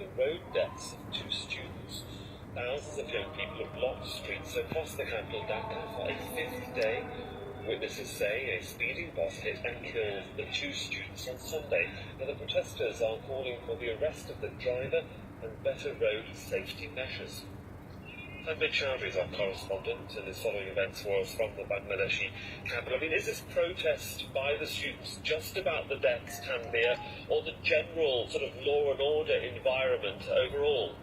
the road deaths of 2 students. Thousands of young people have blocked streets across the capital Dhaka for a 5th day. Witnesses say a speeding bus hit and killed the 2 students on Sunday. Now, the protesters are calling for the arrest of the driver and better road safety measures. Amit Chowdhury is our correspondent, and is following events for us from the Bangladeshi capital. I mean, is this protest by the students just about the deaths, Tanvir, or the general sort of law and order environment overall?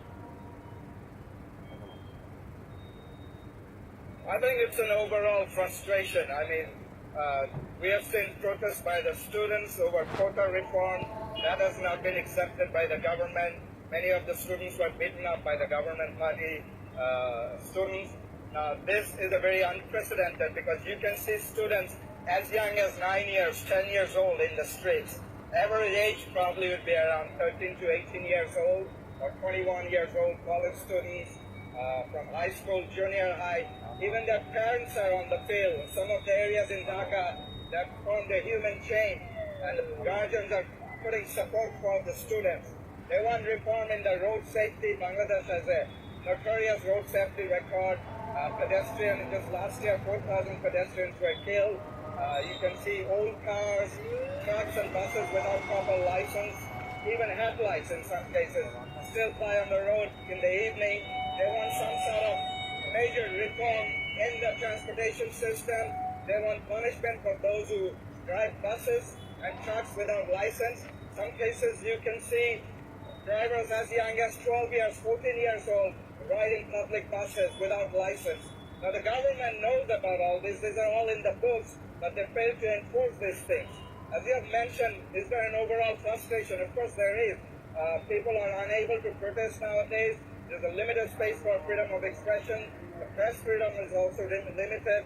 I think it's an overall frustration. I mean, we have seen protests by the students over quota reform. That has not been accepted by the government. Many of the students were beaten up by the government party students. Now, this is a very unprecedented, because you can see students as young as 9 years, 10 years old in the streets. Average age probably would be around 13 to 18 years old, or 21 years old, college students from high school, junior high. Even their parents are on the field. Some of the areas in Dhaka that formed a human chain, and the guardians are putting support for the students. They want reform in the road safety. Bangladesh has a notorious road safety record. Just last year, 4,000 pedestrians were killed. You can see old cars, trucks and buses without proper license, even headlights in some cases, still fly on the road in the evening. They want some sort of major reform in the transportation system. They want punishment for those who drive buses and trucks without license. Some cases you can see drivers as young as 12 years, 14 years old, riding public buses without license. Now, the government knows about all this. These are all in the books, but they fail to enforce these things. As you have mentioned, is there an overall frustration? Of course there is. People are unable to protest nowadays. There's a limited space for freedom of expression. The press freedom is also limited.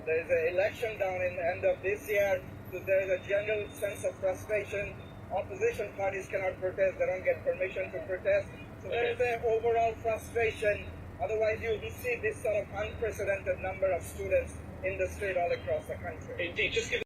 There's an election down in the end of this year, so there is a general sense of frustration. Opposition parties cannot protest. They don't get permission to protest. So there is an overall frustration. Otherwise, you will see this sort of unprecedented number of students in the street all across the country. Indeed, just give